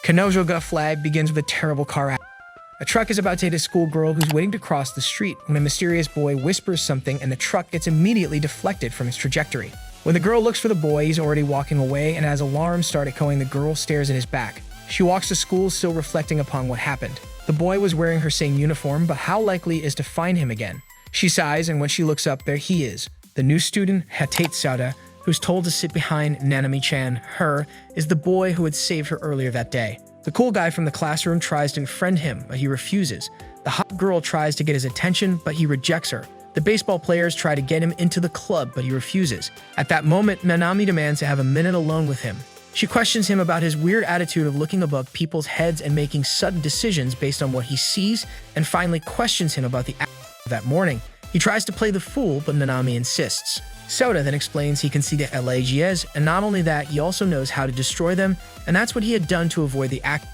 Kanojo got flag begins with a terrible car accident. A truck is about to hit a schoolgirl who's waiting to cross the street when a mysterious boy whispers something and the truck gets immediately deflected from its trajectory. When the girl looks for the boy, he's already walking away, and as alarms start echoing, the girl stares at his back. She walks to school still reflecting upon what happened. The boy was wearing her same uniform, but how likely is to find him again? She sighs, and when she looks up, there he is. The new student, Hatate Sauda, who's told to sit behind Nanami-chan. Her is the boy who had saved her earlier that day. The cool guy from the classroom tries to befriend him, but he refuses. The hot girl tries to get his attention, but he rejects her. The baseball players try to get him into the club, but he refuses. At that moment, Nanami demands to have a minute alone with him. She questions him about his weird attitude of looking above people's heads and making sudden decisions based on what he sees, and finally questions him about the act of that morning. He tries to play the fool, but Nanami insists. Soda then explains he can see the LAGs, and not only that, he also knows how to destroy them, and that's what he had done to avoid the act.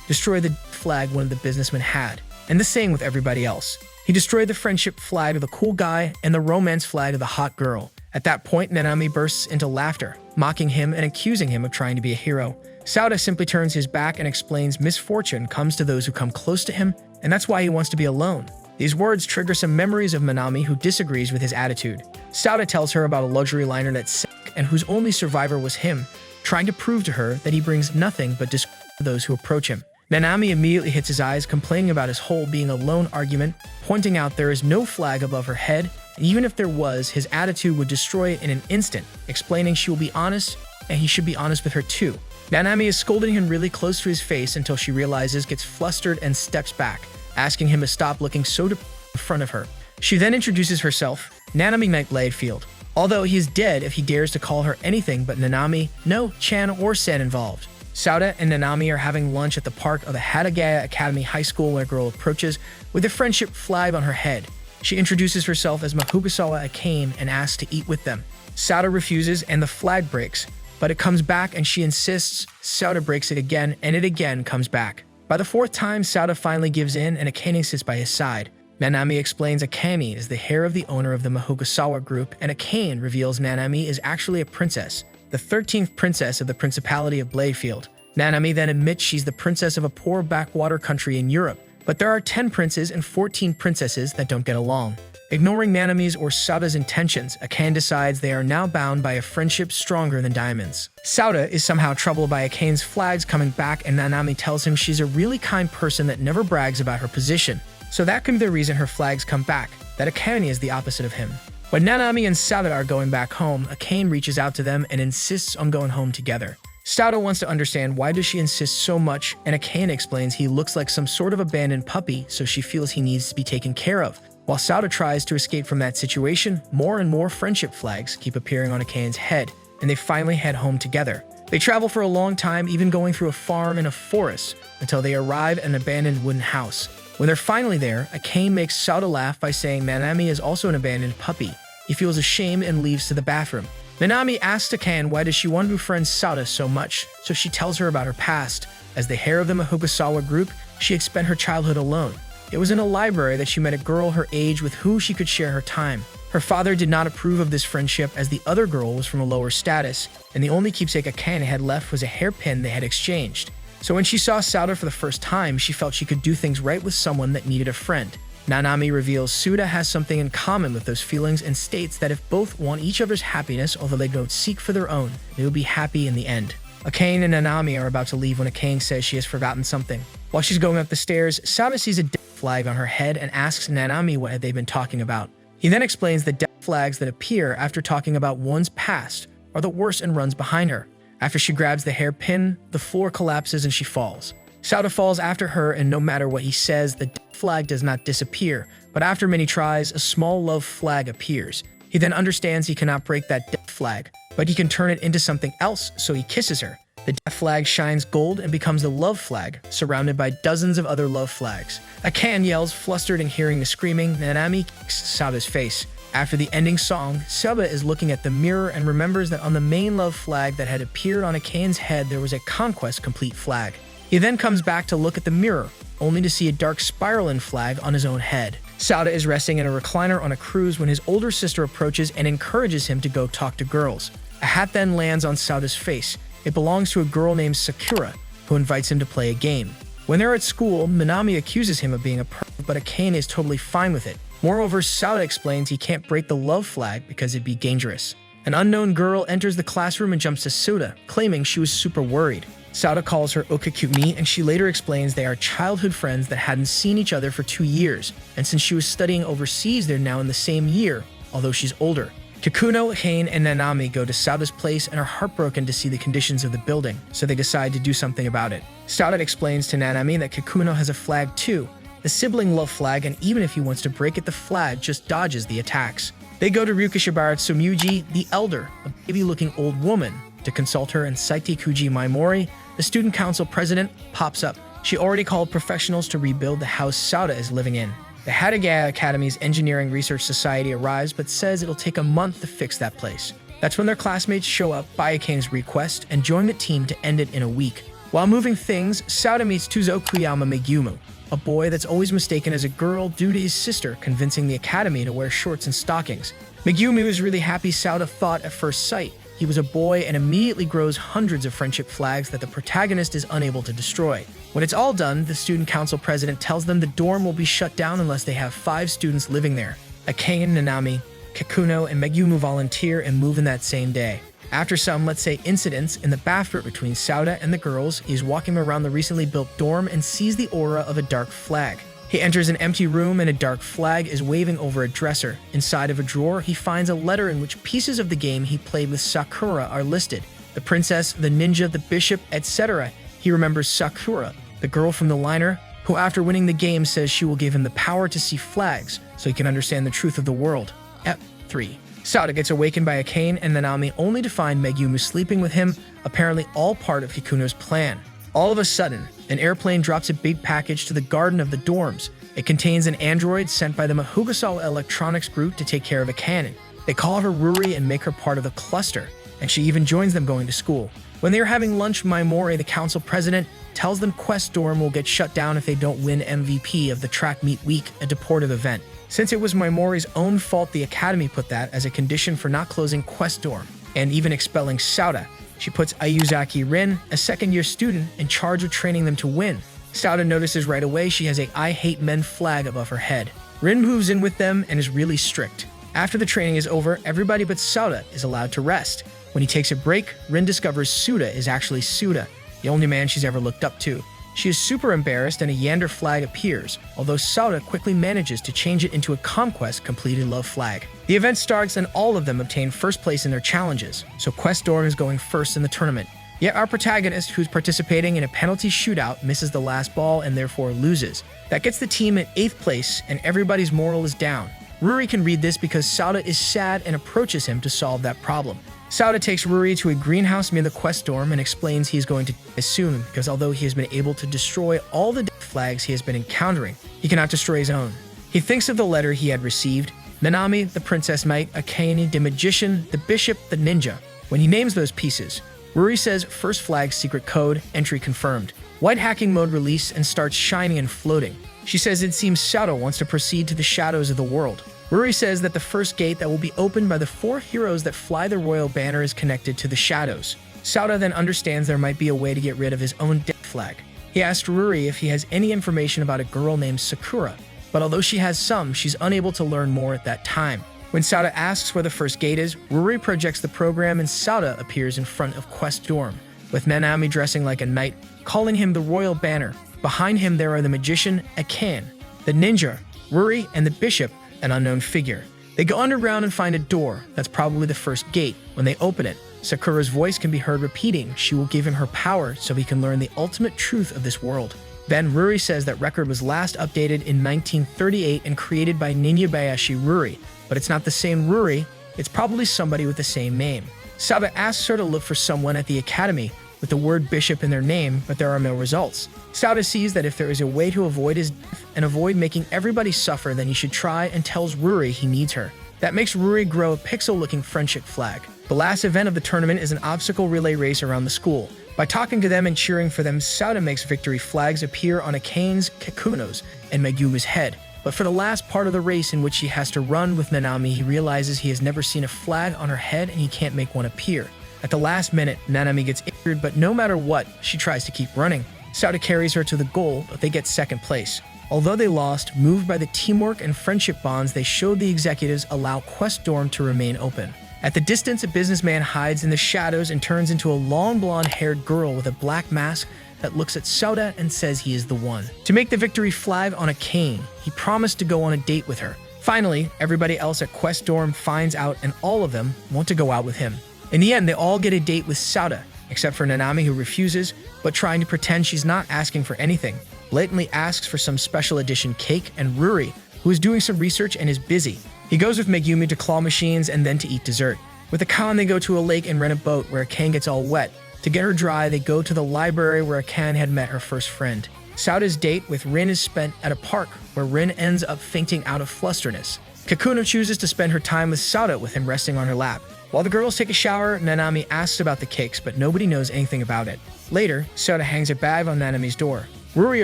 Destroy the flag one of the businessmen had. And the same with everybody else. He destroyed the friendship flag of the cool guy and the romance flag of the hot girl. At that point, Nanami bursts into laughter, mocking him and accusing him of trying to be a hero. Sauda simply turns his back and explains misfortune comes to those who come close to him, and that's why he wants to be alone. These words trigger some memories of Nanami, who disagrees with his attitude. Sauda tells her about a luxury liner that sank and whose only survivor was him, trying to prove to her that he brings nothing but disgrace to those who approach him. Nanami immediately hits his eyes, complaining about his whole being a lone argument, pointing out there is no flag above her head, and even if there was, his attitude would destroy it in an instant, explaining she will be honest, and he should be honest with her too. Nanami is scolding him really close to his face until she realizes, gets flustered, and steps back, asking him to stop looking so in front of her. She then introduces herself, Nanami Knight Bladefield, although he is dead if he dares to call her anything but Nanami, no Chan or Sen involved. Sauda and Nanami are having lunch at the park of the Hatagaya Academy High School when a girl approaches with a friendship flag on her head. She introduces herself as Mahugasawa Akane and asks to eat with them. Sauda refuses and the flag breaks, but it comes back and she insists. Sauda breaks it again and it again comes back. By the fourth time, Sauda finally gives in and Akane sits by his side. Nanami explains Akane is the heir of the owner of the Mahugasawa group, and Akane reveals Nanami is actually a princess, the 13th princess of the Principality of Bladefield. Nanami then admits she's the princess of a poor backwater country in Europe, but there are 10 princes and 14 princesses that don't get along. Ignoring Nanami's or Sauda's intentions, Akane decides they are now bound by a friendship stronger than diamonds. Sauda is somehow troubled by Akane's flags coming back, and Nanami tells him she's a really kind person that never brags about her position. So that could be the reason her flags come back, that Akane is the opposite of him. When Nanami and Sauda are going back home, Akane reaches out to them and insists on going home together. Sauda wants to understand why does she insist so much, and Akane explains he looks like some sort of abandoned puppy, so she feels he needs to be taken care of. While Sauda tries to escape from that situation, more and more friendship flags keep appearing on Akane's head, and they finally head home together. They travel for a long time, even going through a farm and a forest, until they arrive at an abandoned wooden house. When they're finally there, Akane makes Sauda laugh by saying Nanami is also an abandoned puppy. He feels ashamed and leaves to the bathroom. Nanami asks Akane why does she want to befriend Sauda so much, so she tells her about her past. As the heir of the Mahugasawa group, she had spent her childhood alone. It was in a library that she met a girl her age with who she could share her time. Her father did not approve of this friendship as the other girl was from a lower status, and the only keepsake Akane had left was a hairpin they had exchanged. So when she saw Sauda for the first time, she felt she could do things right with someone that needed a friend. Nanami reveals Suda has something in common with those feelings and states that if both want each other's happiness, although they don't seek for their own, they will be happy in the end. Akane and Nanami are about to leave when Akane says she has forgotten something. While she's going up the stairs, Sauda sees a death flag on her head and asks Nanami what they've been talking about. He then explains the death flags that appear after talking about one's past are the worst and runs behind her. After she grabs the hairpin, the floor collapses and she falls. Sauda falls after her, and no matter what he says, the death flag does not disappear, but after many tries, a small love flag appears. He then understands he cannot break that death flag, but he can turn it into something else, so he kisses her. The death flag shines gold and becomes the love flag, surrounded by dozens of other love flags. Akane yells, flustered and hearing the screaming. Nanami kicks Sauda's face. After the ending song, Sauda is looking at the mirror and remembers that on the main love flag that had appeared on Akane's head there was a Conquest Complete flag. He then comes back to look at the mirror, only to see a dark spiraling flag on his own head. Sauda is resting in a recliner on a cruise when his older sister approaches and encourages him to go talk to girls. A hat then lands on Sauda's face. It belongs to a girl named Sakura. who invites him to play a game. When they're at school, Minami accuses him of being a perv, but Akane is totally fine with it. Moreover, Sauta explains he can't break the love flag because it'd be dangerous. An unknown girl enters the classroom and jumps to Sauta, claiming she was super worried. Sauta calls her Okakuni, and she later explains they are childhood friends that hadn't seen each other for 2 years, and since she was studying overseas, they're now in the same year, although she's older. Kikuno, Hane, and Nanami go to Sauta's place and are heartbroken to see the conditions of the building, so they decide to do something about it. Sauta explains to Nanami that Kikuno has a flag too, the sibling love flag, and even if he wants to break it, the flag just dodges the attacks. They go to Ryukishibarat's Tsumuji, the elder, a baby-looking old woman, to consult her, and Saitikuji Maimori, the student council president, pops up. She already called professionals to rebuild the house Sauta is living in. The Hadagaya Academy's Engineering Research Society arrives but says it'll take a month to fix that place. That's when their classmates show up by Akane's request and join the team to end it in a week. While moving things, Sauta meets Tuzokuyama Megumu, a boy that's always mistaken as a girl due to his sister convincing the academy to wear shorts and stockings. Megumu is really happy Sauta thought at first sight he was a boy and immediately grows hundreds of friendship flags that the protagonist is unable to destroy. When it's all done, the student council president tells them the dorm will be shut down unless they have 5 students living there. Akane, Nanami, Kikuno, and Megumu volunteer and move in that same day. After some, let's say, incidents in the bathroom between Sauta and the girls, he's walking around the recently built dorm and sees the aura of a dark flag. He enters an empty room and a dark flag is waving over a dresser. Inside of a drawer, he finds a letter in which pieces of the game he played with Sakura are listed. The princess, the ninja, the bishop, etc. He remembers Sakura, the girl from the liner, who after winning the game says she will give him the power to see flags so he can understand the truth of the world. F3. Sauta gets awakened by Akane and Nanami only to find Megumu sleeping with him, apparently all part of Hikuno's plan. All of a sudden, an airplane drops a big package to the garden of the dorms. It contains an android sent by the Mahugasawa Electronics Group to take care of Akane. They call her Ruri and make her part of the cluster, and she even joins them going to school. When they are having lunch, Maimori, the council president, tells them Quest Dorm will get shut down if they don't win MVP of the track meet week, a deportive event. Since it was Maimori's own fault, the academy put that as a condition for not closing Quest Dorm, and even expelling Sauta. She puts Ayuzaki Rin, a second-year student, in charge of training them to win. Sauta notices right away she has a I Hate Men flag above her head. Rin moves in with them and is really strict. After the training is over, everybody but Sauta is allowed to rest. When he takes a break, Rin discovers Suda is actually Suda, the only man she's ever looked up to. She is super embarrassed and a Yander flag appears, although Sauta quickly manages to change it into a Conquest completed love flag. The event starts and all of them obtain first place in their challenges, so Quest Dorm is going first in the tournament. Yet our protagonist, who's participating in a penalty shootout, misses the last ball and therefore loses. That gets the team in 8th place and everybody's morale is down. Ruri can read this because Sauta is sad and approaches him to solve that problem. Sauta takes Ruri to a greenhouse near the Quest Dorm and explains he is going to die soon because although he has been able to destroy all the flags he has been encountering, he cannot destroy his own. He thinks of the letter he had received: Nanami, the princess knight, Akane, the magician, the bishop, the ninja. When he names those pieces, Ruri says first flag secret code, entry confirmed. White hacking mode release and starts shining and floating. She says it seems Sauta wants to proceed to the shadows of the world. Ruri says that the first gate that will be opened by the 4 heroes that fly the royal banner is connected to the shadows. Sauta then understands there might be a way to get rid of his own death flag. He asks Ruri if he has any information about a girl named Sakura, but although she has some, she's unable to learn more at that time. When Sauta asks where the first gate is, Ruri projects the program and Sauta appears in front of Quest Dorm, with Nanami dressing like a knight, calling him the royal banner. Behind him there are the magician, Akane, the ninja, Ruri, and the bishop, an unknown figure. They go underground and find a door. That's probably the first gate. When they open it, Sakura's voice can be heard repeating she will give him her power so he can learn the ultimate truth of this world. Then Ruri says that record was last updated in 1938 and created by Ninyabayashi Ruri, but it's not the same Ruri, it's probably somebody with the same name. Sauta asks her to look for someone at the academy with the word bishop in their name, but there are no results. Sauta sees that if there is a way to avoid his death and avoid making everybody suffer, then he should try, and tells Ruri he needs her. That makes Ruri grow a pixel-looking friendship flag. The last event of the tournament is an obstacle relay race around the school. By talking to them and cheering for them, Sauta makes victory flags appear on Akane's, Kikuno's, and Megumu's head. But for the last part of the race in which he has to run with Nanami, he realizes he has never seen a flag on her head and he can't make one appear. At the last minute, Nanami gets injured, but no matter what, she tries to keep running. Sauda carries her to the goal, but they get second place. Although they lost, moved by the teamwork and friendship bonds they showed, the executives allow Quest Dorm to remain open. At the distance, a businessman hides in the shadows and turns into a long blonde-haired girl with a black mask that looks at Sauda and says he is the one. To make the victory flag on a cane, he promised to go on a date with her. Finally, everybody else at Quest Dorm finds out and all of them want to go out with him. In the end, they all get a date with Sauda, except for Nanami, who refuses, but trying to pretend she's not asking for anything, blatantly asks for some special edition cake, and Ruri, who is doing some research and is busy. He goes with Megumi to claw machines and then to eat dessert. With Akan, they go to a lake and rent a boat where Akan gets all wet. To get her dry, they go to the library where Akan had met her first friend. Sauda's date with Rin is spent at a park where Rin ends up fainting out of flusterness. Kakuno chooses to spend her time with Sauda, with him resting on her lap. While the girls take a shower, Nanami asks about the cakes, but nobody knows anything about it. Later, Sauda hangs a bag on Nanami's door. Ruri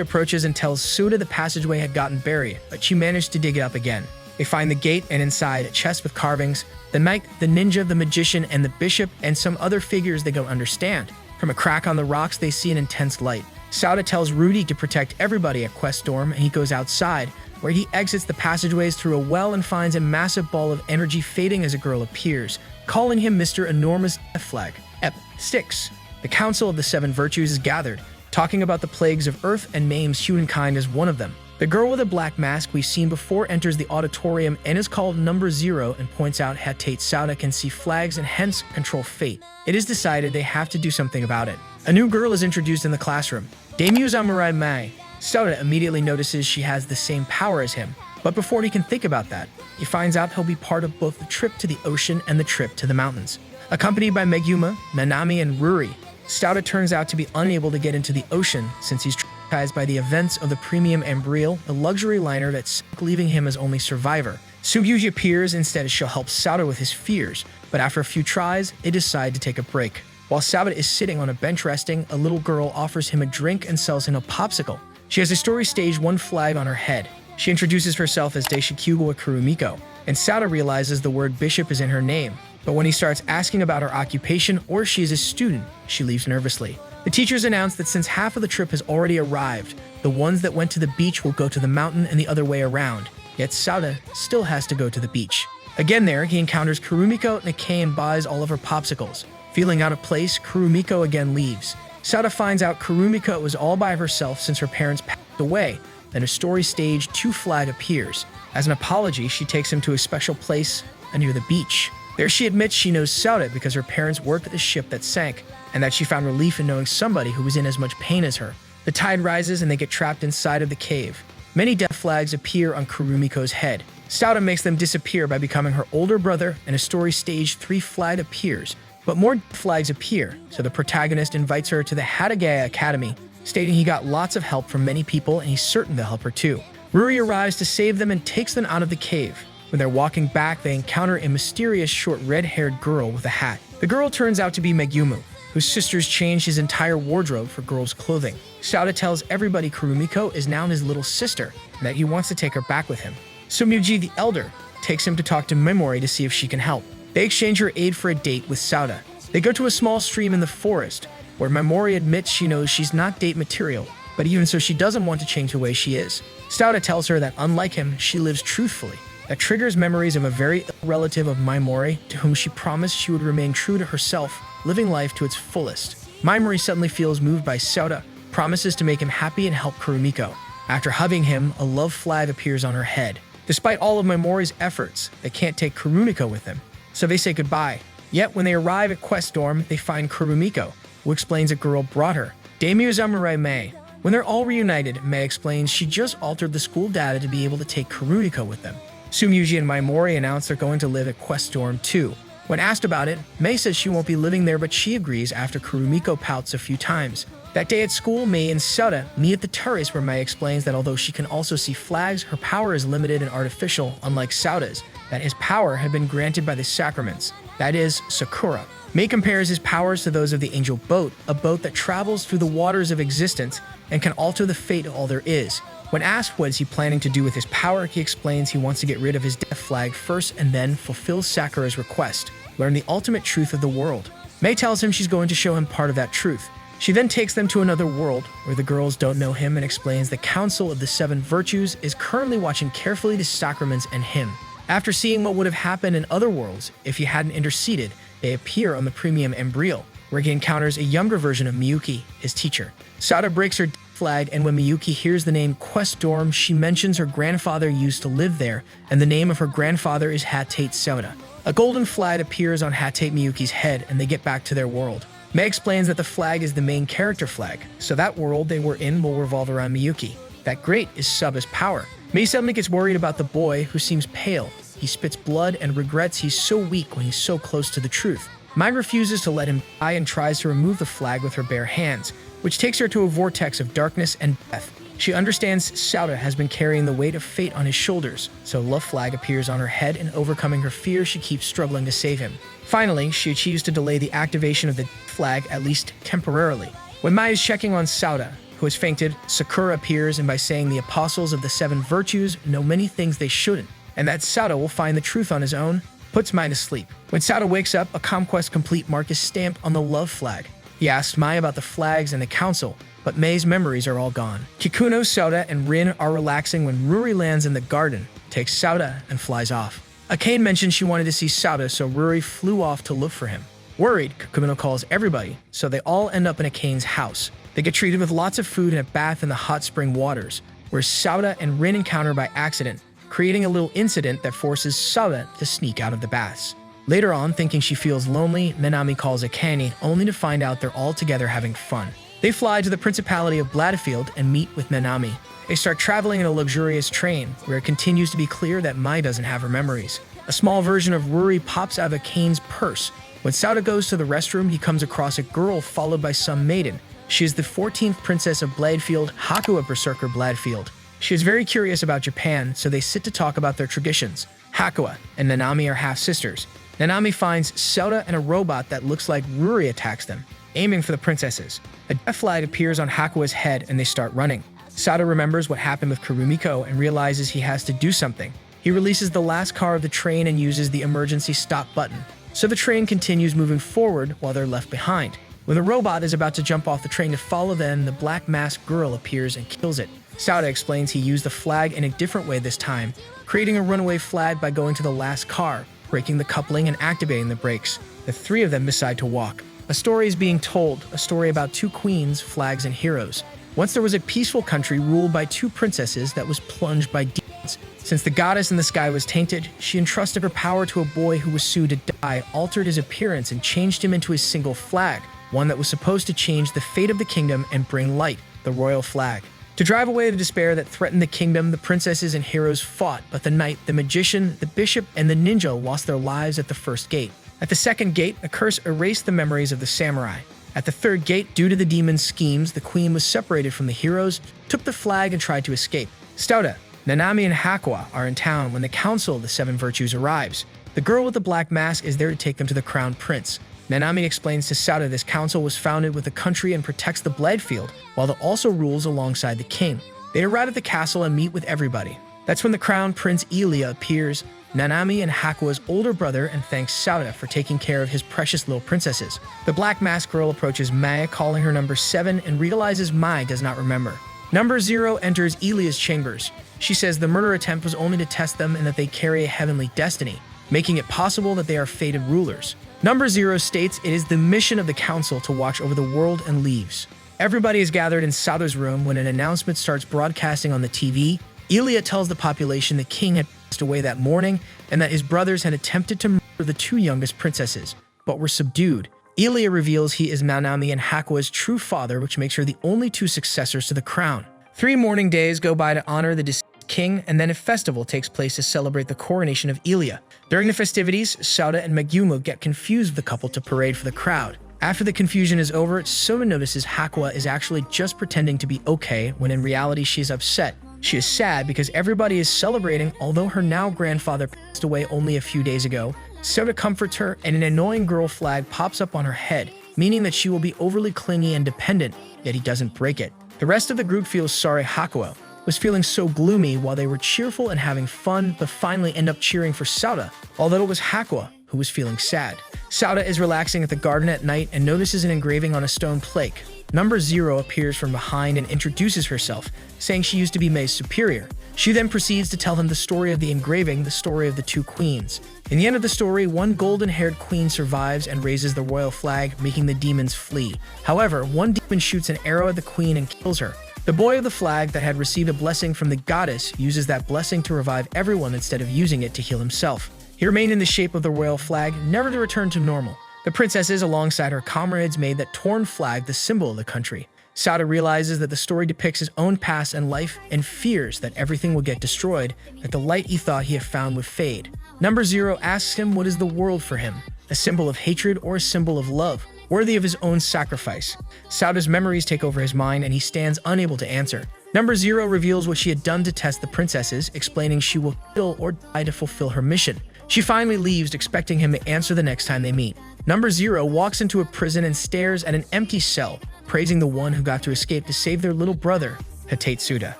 approaches and tells Sauda the passageway had gotten buried, but she managed to dig it up again. They find the gate and inside a chest with carvings, the knight, the ninja, the magician, and the bishop, and some other figures they don't understand. From a crack on the rocks, they see an intense light. Sauda tells Rudy to protect everybody at Quest Dorm, and he goes outside, where he exits the passageways through a well and finds a massive ball of energy fading as a girl appears, calling him Mr. Enormous Death Flag. Ep. 6. The Council of the Seven Virtues is gathered, talking about the plagues of Earth and names humankind as one of them. The girl with a black mask we've seen before enters the auditorium and is called Number 0 and points out how Tate Sauda can see flags and hence control fate. It is decided they have to do something about it. A new girl is introduced in the classroom, Daimyo Samurai Mai. Sauda immediately notices she has the same power as him, but before he can think about that, he finds out he'll be part of both the trip to the ocean and the trip to the mountains. Accompanied by Meguma, Nanami, and Ruri, Sauda turns out to be unable to get into the ocean since he's traumatized by the events of the Premium Embriel, the luxury liner that sank, leaving him as only survivor. Sugyuji appears instead as she'll help Sauda with his fears, but after a few tries, they decide to take a break. While Sauda is sitting on a bench resting, a little girl offers him a drink and sells him a popsicle. She has a story stage 1 flag on her head. She introduces herself as Daishikyugo Kurumiko, and Sauda realizes the word bishop is in her name. But when he starts asking about her occupation or if she is a student, she leaves nervously. The teachers announce that since half of the trip has already arrived, the ones that went to the beach will go to the mountain and the other way around. Yet Sauda still has to go to the beach. Again there, he encounters Kurumiko Nikkei and buys all of her popsicles. Feeling out of place, Kurumiko again leaves. Sauda finds out Kurumiko was all by herself since her parents passed away. Then a story stage 2 flag appears. As an apology, she takes him to a special place near the beach. There she admits she knows Sauda because her parents worked at the ship that sank, and that she found relief in knowing somebody who was in as much pain as her. The tide rises and they get trapped inside of the cave. Many death flags appear on Kurumiko's head. Sauda makes them disappear by becoming her older brother, and a story stage 3 flag appears. But more death flags appear, so the protagonist invites her to the Hatagaya Academy, stating he got lots of help from many people and he's certain they'll help her too. Ruri arrives to save them and takes them out of the cave. When they're walking back, they encounter a mysterious short red-haired girl with a hat. The girl turns out to be Megumu, whose sisters changed his entire wardrobe for girls' clothing. Sauda tells everybody Kurumiko is now his little sister and that he wants to take her back with him. Sumyuji the Elder takes him to talk to Memori to see if she can help. They exchange her aid for a date with Sauda. They go to a small stream in the forest, where Memori admits she knows she's not date material, but even so she doesn't want to change the way she is. Sauda tells her that unlike him, she lives truthfully. That triggers memories of a very ill relative of Memori, to whom she promised she would remain true to herself, living life to its fullest. Memori suddenly feels moved by Sauda, promises to make him happy and help Kurumiko. After hugging him, a love flag appears on her head. Despite all of Memori's efforts, they can't take Kurumiko with them, so they say goodbye. Yet when they arrive at Quest Dorm, they find Kurumiko, who explains a girl brought her, Daimyo Samurai Mei. When they're all reunited, Mei explains she just altered the school data to be able to take Kurumiko with them. Sumyuji and Memori announce they're going to live at Quest Dorm too. When asked about it, Mei says she won't be living there, but she agrees after Kurumiko pouts a few times. That day at school, Mei and Sauda meet at the terrace where Mei explains that although she can also see flags, her power is limited and artificial, unlike Sauda's, that his power had been granted by the sacraments, that is, Sakura. Mei compares his powers to those of the angel boat, a boat that travels through the waters of existence and can alter the fate of all there is. When asked what is he planning to do with his power, he explains he wants to get rid of his death flag first and then fulfill Sakura's request, learn the ultimate truth of the world. Mei tells him she's going to show him part of that truth. She then takes them to another world where the girls don't know him and explains the Council of the Seven Virtues is currently watching carefully the sacraments and him. After seeing what would have happened in other worlds if he hadn't interceded, they appear on the premium embryo, where he encounters a younger version of Miyuki, his teacher. Sauda breaks her flag, and when Miyuki hears the name Quest Dorm, she mentions her grandfather used to live there, and the name of her grandfather is Hatate Sauda. A golden flag appears on Hatate Miyuki's head, and they get back to their world. Mei explains that the flag is the main character flag, so that world they were in will revolve around Miyuki. That great is Sauda's power. Mei suddenly gets worried about the boy, who seems pale. He spits blood and regrets he's so weak when he's so close to the truth. Mai refuses to let him die and tries to remove the flag with her bare hands, which takes her to a vortex of darkness and death. She understands Sauda has been carrying the weight of fate on his shoulders, so Love Flag appears on her head, and overcoming her fear, she keeps struggling to save him. Finally, she achieves to delay the activation of the flag, at least temporarily. When Mai is checking on Sauda, who has fainted, Sakura appears, and by saying the apostles of the seven virtues know many things they shouldn't, and that Sauda will find the truth on his own, puts Mai to sleep. When Sauda wakes up, a Conquest Complete mark is stamped on the Love Flag. He asks Mai about the flags and the council, but Mei's memories are all gone. Kikuno, Sauda, and Rin are relaxing when Ruri lands in the garden, takes Sauda, and flies off. Akane mentioned she wanted to see Sauda, so Ruri flew off to look for him. Worried, Kikuno calls everybody, so they all end up in Akane's house. They get treated with lots of food and a bath in the hot spring waters, where Sauda and Rin encounter by accident, creating a little incident that forces Sauda to sneak out of the baths. Later on, thinking she feels lonely, Nanami calls Akane, only to find out they're all together having fun. They fly to the Principality of Bladefield and meet with Nanami. They start traveling in a luxurious train, where it continues to be clear that Mai doesn't have her memories. A small version of Ruri pops out of Akane's purse. When Sauda goes to the restroom, he comes across a girl followed by some maiden. She is the 14th princess of Bladefield, Hakuwa Berserker Bladefield. She is very curious about Japan, so they sit to talk about their traditions. Hakuwa and Nanami are half-sisters. Nanami finds Sauda and a robot that looks like Ruri attacks them, aiming for the princesses. A death flag appears on Hakuwa's head and they start running. Sauda remembers what happened with Kurumiko and realizes he has to do something. He releases the last car of the train and uses the emergency stop button. So the train continues moving forward while they're left behind. When the robot is about to jump off the train to follow them, the black masked girl appears and kills it. Sauda explains he used the flag in a different way this time, creating a runaway flag by going to the last car, breaking the coupling and activating the brakes. The three of them decide to walk. A story is being told, a story about two queens, flags, and heroes. Once there was a peaceful country ruled by two princesses that was plunged by demons. Since the goddess in the sky was tainted, she entrusted her power to a boy who was soon to die, altered his appearance, and changed him into a single flag, one that was supposed to change the fate of the kingdom and bring light, the royal flag. To drive away the despair that threatened the kingdom, the princesses and heroes fought, but the knight, the magician, the bishop, and the ninja lost their lives at the first gate. At the second gate, a curse erased the memories of the samurai. At the third gate, due to the demon's schemes, the queen was separated from the heroes, took the flag, and tried to escape. Sauda, Nanami, and Hakuwa are in town when the Council of the Seven Virtues arrives. The girl with the black mask is there to take them to the crown prince. Nanami explains to Sauda this council was founded with the country and protects the Bladefield, while it also rules alongside the king. They arrive at the castle and meet with everybody. That's when the crown prince Ilia appears, Nanami and Hakuwa's older brother, and thanks Sauda for taking care of his precious little princesses. The black masked girl approaches Mai, calling her number 7, and realizes Mai does not remember. Number 0 enters Ilia's chambers. She says the murder attempt was only to test them and that they carry a heavenly destiny, making it possible that they are fated rulers. Number 0 states it is the mission of the council to watch over the world and leaves. Everybody is gathered in Sauda's room when an announcement starts broadcasting on the TV. Ilia tells the population the king had passed away that morning and that his brothers had attempted to murder the two youngest princesses, but were subdued. Ilia reveals he is Nanami and Hakuwa's true father, which makes her the only two successors to the crown. 3 mourning days go by to honor the deceased king, and then a festival takes place to celebrate the coronation of Ilia. During the festivities, Sauda and Megumi get confused with the couple to parade for the crowd. After the confusion is over, Sauda notices Hakuwa is actually just pretending to be okay, when in reality she is upset. She is sad because everybody is celebrating, although her now grandfather passed away only a few days ago. Sauda comforts her, and an annoying girl flag pops up on her head, meaning that she will be overly clingy and dependent, yet he doesn't break it. The rest of the group feels sorry Hakuwa was feeling so gloomy while they were cheerful and having fun, but finally end up cheering for Sauda, although it was Hakuwa who was feeling sad. Sauda is relaxing at the garden at night and notices an engraving on a stone plate. Number 0 appears from behind and introduces herself, saying she used to be Mei's superior. She then proceeds to tell him the story of the engraving, the story of the 2 queens. In the end of the story, one golden-haired queen survives and raises the royal flag, making the demons flee. However, one demon shoots an arrow at the queen and kills her. The boy of the flag that had received a blessing from the goddess uses that blessing to revive everyone instead of using it to heal himself. He remained in the shape of the royal flag, never to return to normal. The princesses, alongside her comrades, made that torn flag the symbol of the country. Sauda realizes that the story depicts his own past and life and fears that everything will get destroyed, that the light he thought he had found would fade. Number 0 asks him what is the world for him, a symbol of hatred or a symbol of love, worthy of his own sacrifice. Sauda's memories take over his mind and he stands unable to answer. Number 0 reveals what she had done to test the princesses, explaining she will kill or die to fulfill her mission. She finally leaves, expecting him to answer the next time they meet. Number 0 walks into a prison and stares at an empty cell, praising the one who got to escape to save their little brother, Hatetsuda.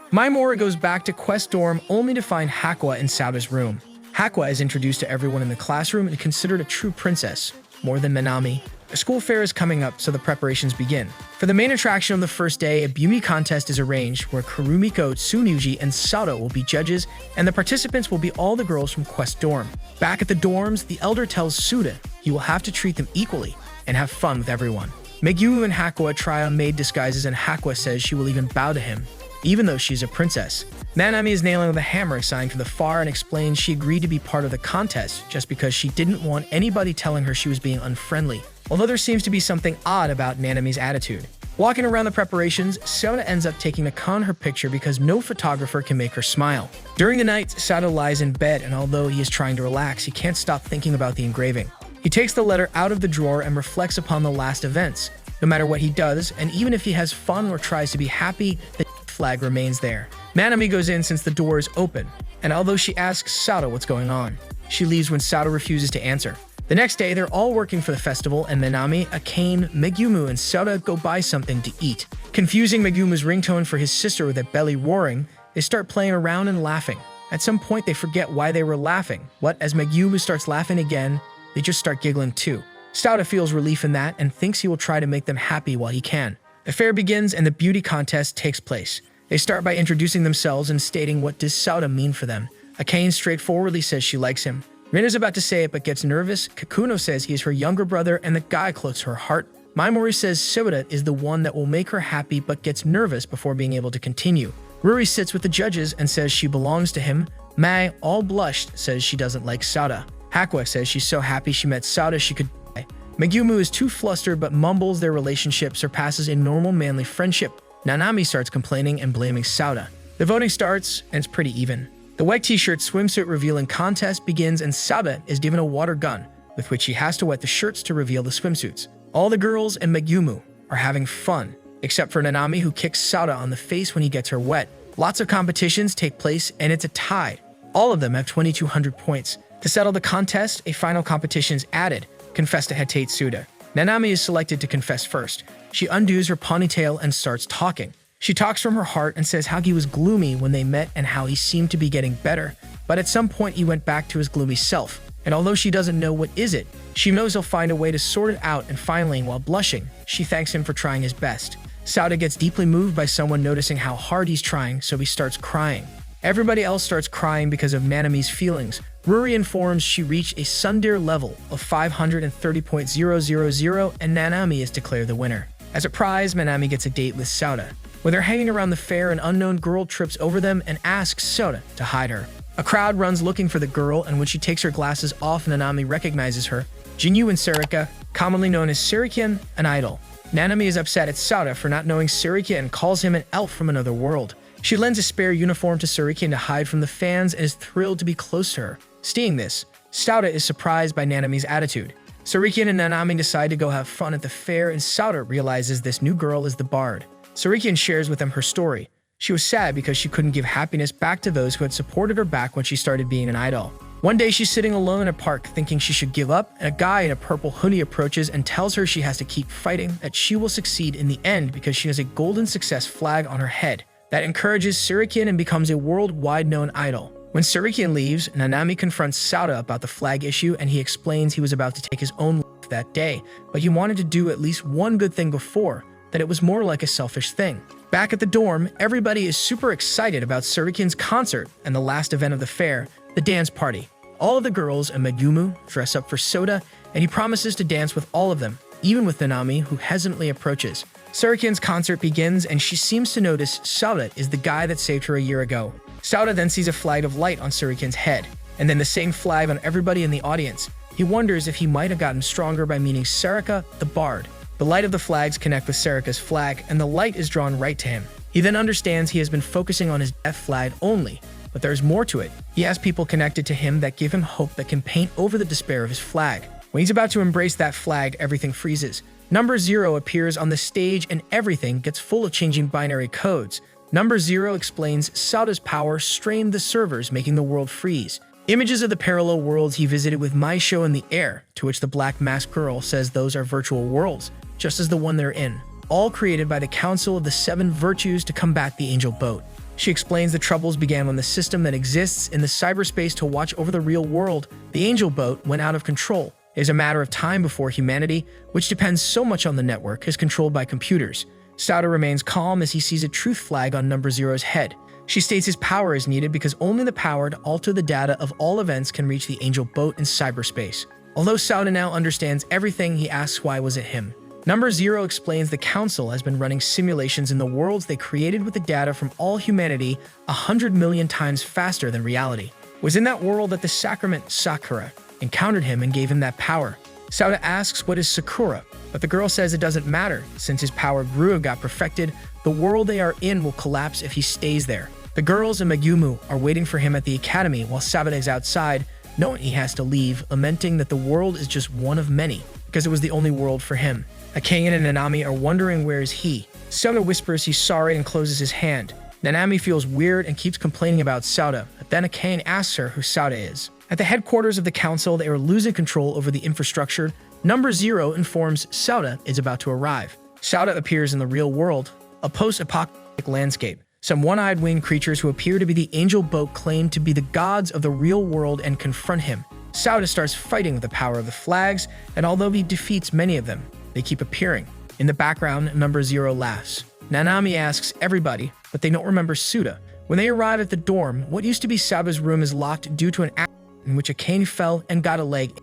Maimura goes back to Quest Dorm only to find Hakwa in Sauda's room. Hakwa is introduced to everyone in the classroom and considered a true princess, more than Minami. A school fair is coming up, so the preparations begin. For the main attraction on the first day, a beauty contest is arranged where Kurumiko, Tsunuji, and Sauda will be judges, and the participants will be all the girls from Quest Dorm. Back at the dorms, the elder tells Suda he will have to treat them equally and have fun with everyone. Megumi and Hakwa try on maid disguises, and Hakwa says she will even bow to him, even though she's a princess. Nanami is nailing with a hammer assigned for the far and explains she agreed to be part of the contest just because she didn't want anybody telling her she was being unfriendly, although there seems to be something odd about Nanami's attitude. Walking around the preparations, Sauda ends up taking a con her picture because no photographer can make her smile. During the night, Sauda lies in bed, and although he is trying to relax, he can't stop thinking about the engraving. He takes the letter out of the drawer and reflects upon the last events. No matter what he does, and even if he has fun or tries to be happy, the flag remains there. Nanami goes in since the door is open, and although she asks Sauda what's going on, she leaves when Sauda refuses to answer. The next day, they're all working for the festival, and Minami, Akane, Megumi, and Sauda go buy something to eat. Confusing Megumi's ringtone for his sister with a belly roaring, they start playing around and laughing. At some point, they forget why they were laughing. As Megumi starts laughing again, they just start giggling too. Sauda feels relief in that and thinks he will try to make them happy while he can. The fair begins and the beauty contest takes place. They start by introducing themselves and stating what does Sauda mean for them. Akane straightforwardly says she likes him. Rin is about to say it but gets nervous. Kakuno says he is her younger brother and the guy close to her heart. Maimori says Sauda is the one that will make her happy but gets nervous before being able to continue. Ruri sits with the judges and says she belongs to him. Mai, all blushed, says she doesn't like Sauda. Hakwa says she's so happy she met Sauda she could die. Megumu is too flustered but mumbles their relationship surpasses a normal manly friendship. Nanami starts complaining and blaming Sauda. The voting starts and it's pretty even. The white t-shirt swimsuit revealing contest begins and Sauda is given a water gun with which he has to wet the shirts to reveal the swimsuits. All the girls and Megumu are having fun, except for Nanami who kicks Sauda on the face when he gets her wet. Lots of competitions take place and it's a tie. All of them have 2,200 points. To settle the contest, a final competition is added. Confess to Hatetsuda. Nanami is selected to confess first. She undoes her ponytail and starts talking. She talks from her heart and says how he was gloomy when they met and how he seemed to be getting better, but at some point he went back to his gloomy self. And although she doesn't know what is it, she knows he'll find a way to sort it out, and finally, while blushing, she thanks him for trying his best. Sauda gets deeply moved by someone noticing how hard he's trying, so he starts crying. Everybody else starts crying because of Nanami's feelings. Ruri informs she reached a Sundare level of 530.000 and Nanami is declared the winner. As a prize, Nanami gets a date with Sauda. When they're hanging around the fair, an unknown girl trips over them and asks Sauda to hide her. A crowd runs looking for the girl, and when she takes her glasses off, Nanami recognizes her. Jinyu and Sarika, commonly known as Sarikian, an idol. Nanami is upset at Sauda for not knowing Sarika and calls him an elf from another world. She lends a spare uniform to Sarikian to hide from the fans and is thrilled to be close to her. Seeing this, Sauda is surprised by Nanami's attitude. Sarikian and Nanami decide to go have fun at the fair, and Sauda realizes this new girl is the bard. Sarikian shares with them her story. She was sad because she couldn't give happiness back to those who had supported her back when she started being an idol. One day she's sitting alone in a park thinking she should give up, and a guy in a purple hoodie approaches and tells her she has to keep fighting, that she will succeed in the end because she has a golden success flag on her head. That encourages Sarikian and becomes a worldwide known idol. When Sarikian leaves, Nanami confronts Sauda about the flag issue and he explains he was about to take his own life that day, but he wanted to do at least one good thing before, that it was more like a selfish thing. Back at the dorm, everybody is super excited about Surikin's concert and the last event of the fair, the dance party. All of the girls and Megumu dress up for Soda, and he promises to dance with all of them, even with Nanami, who hesitantly approaches. Surikin's concert begins, and she seems to notice Soda is the guy that saved her a year ago. Soda then sees a flag of light on Surikin's head, and then the same flag on everybody in the audience. He wonders if he might have gotten stronger by meeting Sarika, the bard. The light of the flags connect with Sarika's flag, and the light is drawn right to him. He then understands he has been focusing on his death flag only, but there's more to it. He has people connected to him that give him hope that can paint over the despair of his flag. When he's about to embrace that flag, everything freezes. Number 0 appears on the stage and everything gets full of changing binary codes. Number 0 explains Soda's power strained the servers, making the world freeze. Images of the parallel worlds he visited with Maisho in the air, to which the black masked girl says those are virtual worlds, just as the one they're in, all created by the Council of the Seven Virtues to combat the Angel Boat. She explains the troubles began when the system that exists in the cyberspace to watch over the real world, the Angel Boat, went out of control. It is a matter of time before humanity, which depends so much on the network, is controlled by computers. Soda remains calm as he sees a truth flag on Number 0's head. She states his power is needed because only the power to alter the data of all events can reach the Angel Boat in cyberspace. Although Soda now understands everything, he asks why was it him. Number 0 explains the Council has been running simulations in the worlds they created with the data from all humanity 100 million times faster than reality. It was in that world that the Sacrament Sakura encountered him and gave him that power. Soda asks what is Sakura, but the girl says it doesn't matter. Since his power grew and got perfected, the world they are in will collapse if he stays there. The girls and Megumu are waiting for him at the academy while Soda is outside, knowing he has to leave, lamenting that the world is just one of many, because it was the only world for him. Akane and Nanami are wondering where is he. Soda whispers he's sorry and closes his hand. Nanami feels weird and keeps complaining about Soda, but then Akane asks her who Soda is. At the headquarters of the council, they are losing control over the infrastructure. Number 0 informs Soda is about to arrive. Soda appears in the real world, a post-apocalyptic landscape. Some one-eyed winged creatures who appear to be the Angel Boat claim to be the gods of the real world and confront him. Soda starts fighting with the power of the flags, and although he defeats many of them, they keep appearing. In the background, Number 0 laughs. Nanami asks everybody, but they don't remember Suda. When they arrive at the dorm, what used to be Soda's room is locked due to an accident in which Akane fell and got a leg.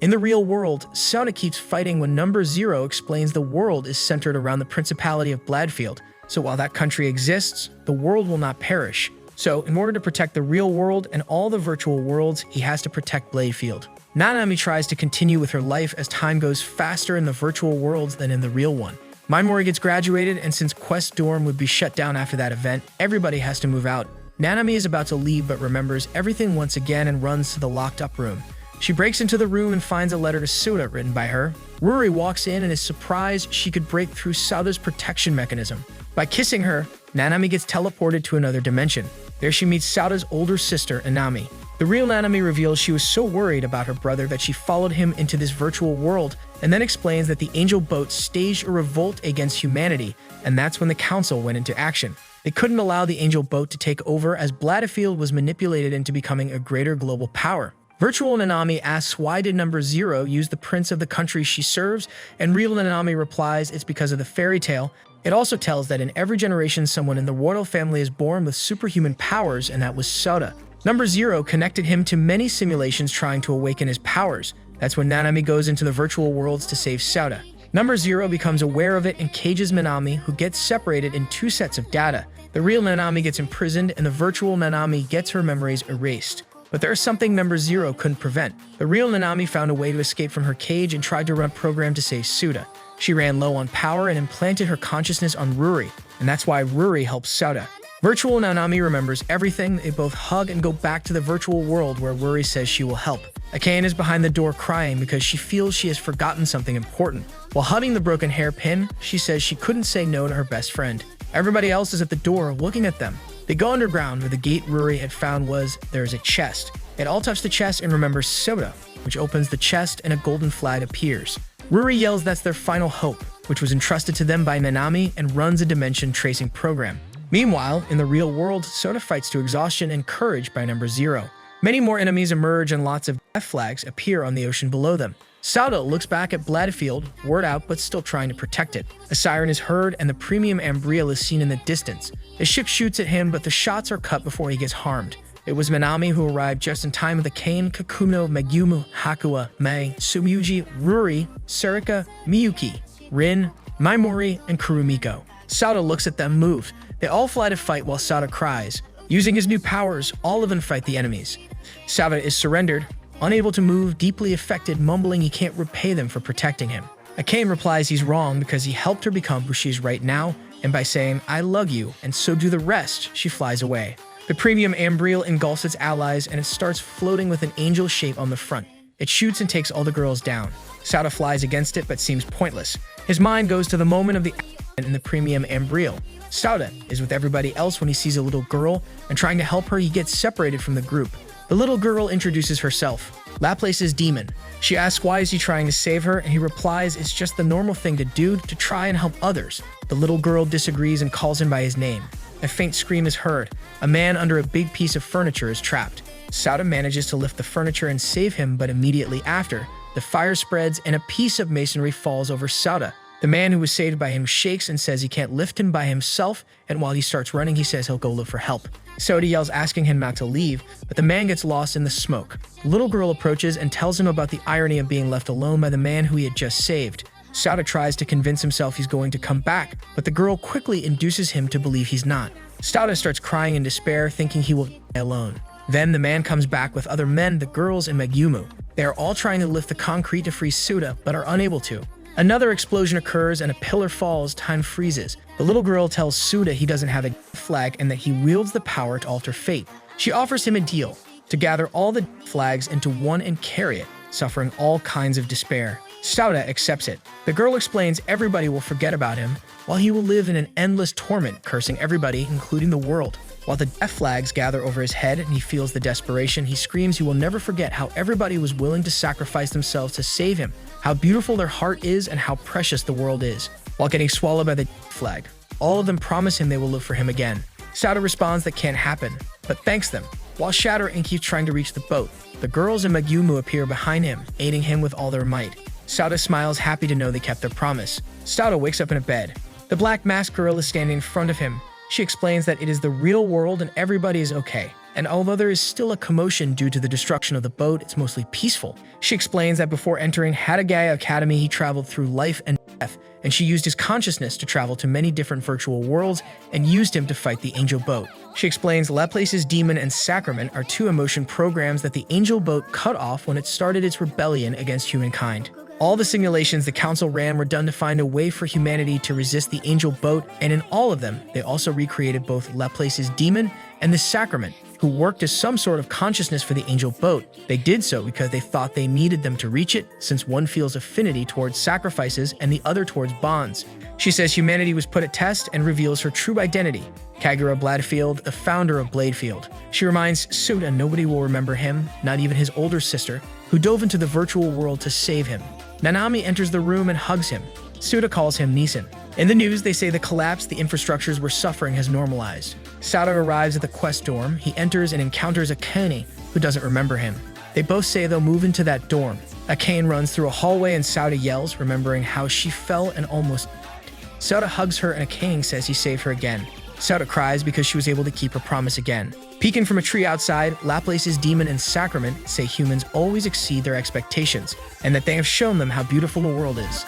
In the real world, Soda keeps fighting when Number 0 explains the world is centered around the Principality of Bladefield. So while that country exists, the world will not perish. So in order to protect the real world and all the virtual worlds, he has to protect Bladefield. Nanami tries to continue with her life as time goes faster in the virtual worlds than in the real one. Mindmori gets graduated, and since Quest Dorm would be shut down after that event, everybody has to move out. Nanami is about to leave but remembers everything once again and runs to the locked-up room. She breaks into the room and finds a letter to Soda written by her. Ruri walks in and is surprised she could break through Soda's protection mechanism. By kissing her, Nanami gets teleported to another dimension. There she meets Soda's older sister, Inami. The real Nanami reveals she was so worried about her brother that she followed him into this virtual world, and then explains that the Angel Boat staged a revolt against humanity, and that's when the Council went into action. They couldn't allow the Angel Boat to take over as Bladefield was manipulated into becoming a greater global power. Virtual Nanami asks why did Number 0 use the prince of the country she serves, and real Nanami replies it's because of the fairy tale. It also tells that in every generation someone in the royal family is born with superhuman powers, and that was Soda. Number 0 connected him to many simulations trying to awaken his powers. That's when Nanami goes into the virtual worlds to save Soda. Number 0 becomes aware of it and cages Nanami, who gets separated in 2 sets of data. The real Nanami gets imprisoned, and the virtual Nanami gets her memories erased. But there is something Number 0 couldn't prevent. The real Nanami found a way to escape from her cage and tried to run a program to save Soda. She ran low on power and implanted her consciousness on Ruri, and that's why Ruri helps Soda. Virtual Nanami remembers everything. They both hug and go back to the virtual world where Ruri says she will help. Akane is behind the door crying because she feels she has forgotten something important. While hugging the broken hairpin, she says she couldn't say no to her best friend. Everybody else is at the door looking at them. They go underground where the gate Ruri had found was there is a chest. It all touch the chest and remembers Soda, which opens the chest and a golden flag appears. Ruri yells that's their final hope, which was entrusted to them by Nanami, and runs a dimension tracing program. Meanwhile, in the real world, Soda fights to exhaustion and courage by Number 0. Many more enemies emerge and lots of death flags appear on the ocean below them. Sauda looks back at Bladefield, word out but still trying to protect it. A siren is heard and the premium Ambriel is seen in the distance. The ship shoots at him, but the shots are cut before he gets harmed. It was Minami who arrived just in time with the Kane, Kakuno, Megumu, Hakua, Mei, Sumyuji, Ruri, Sarika, Miyuki, Rin, Maimori, and Kurumiko. Sauda looks at them moved. They all fly to fight while Sauda cries. Using his new powers, all of them fight the enemies. Sauda is surrendered, unable to move, deeply affected, mumbling he can't repay them for protecting him. Akane replies he's wrong because he helped her become who she is right now, and by saying, "I love you, and so do the rest," she flies away. The premium Ambriel engulfs its allies, and it starts floating with an angel shape on the front. It shoots and takes all the girls down. Sauda flies against it but seems pointless. His mind goes to the moment of the accident in the premium Ambriel. Sauda is with everybody else when he sees a little girl, and trying to help her, he gets separated from the group. The little girl introduces herself, Laplace's demon. She asks why is he trying to save her, and he replies it's just the normal thing to do to try and help others. The little girl disagrees and calls him by his name. A faint scream is heard. A man under a big piece of furniture is trapped. Sauda manages to lift the furniture and save him, but immediately after, the fire spreads and a piece of masonry falls over Sauda. The man who was saved by him shakes and says he can't lift him by himself, and while he starts running, he says he'll go look for help. Sauda yells asking him not to leave, but the man gets lost in the smoke. The little girl approaches and tells him about the irony of being left alone by the man who he had just saved. Sauda tries to convince himself he's going to come back, but the girl quickly induces him to believe he's not. Sauda starts crying in despair, thinking he will die alone. Then the man comes back with other men, the girls, and Megumu. They are all trying to lift the concrete to free Sauda, but are unable to. Another explosion occurs and a pillar falls, time freezes. The little girl tells Sauda he doesn't have a flag and that he wields the power to alter fate. She offers him a deal, to gather all the flags into one and carry it, suffering all kinds of despair. Sauda accepts it. The girl explains everybody will forget about him, while he will live in an endless torment, cursing everybody, including the world. While the death flags gather over his head and he feels the desperation, he screams he will never forget how everybody was willing to sacrifice themselves to save him, how beautiful their heart is, and how precious the world is. While getting swallowed by the flag, all of them promise him they will look for him again. Sauda responds that can't happen, but thanks them. While Shatter and keeps trying to reach the boat, the girls and Megumu appear behind him, aiding him with all their might. Sauda smiles, happy to know they kept their promise. Sauda wakes up in a bed. The black masked girl is standing in front of him. She explains that it is the real world and everybody is okay. And although there is still a commotion due to the destruction of the boat, it's mostly peaceful. She explains that before entering Hatagaya Academy, he traveled through life and death, and she used his consciousness to travel to many different virtual worlds and used him to fight the angel boat. She explains Laplace's demon and sacrament are two emotion programs that the angel boat cut off when it started its rebellion against humankind. All the simulations the council ran were done to find a way for humanity to resist the angel boat, and in all of them, they also recreated both Laplace's demon and the sacrament, who worked as some sort of consciousness for the angel boat. They did so because they thought they needed them to reach it, since one feels affinity towards sacrifices and the other towards bonds. She says humanity was put at test and reveals her true identity, Kagura Bladefield, the founder of Bladefield. She reminds Sauda nobody will remember him, not even his older sister, who dove into the virtual world to save him. Nanami enters the room and hugs him. Sauda calls him Nisan. In the news, they say the collapse the infrastructures were suffering has normalized. Sauda arrives at the quest dorm. He enters and encounters Akane, who doesn't remember him. They both say they'll move into that dorm. Akane runs through a hallway and Sauda yells, remembering how she fell and almost died. Sauda hugs her and Akane says he saved her again. Sauda cries because she was able to keep her promise again. Peeking from a tree outside, Laplace's demon and sacrament say humans always exceed their expectations, and that they have shown them how beautiful the world is.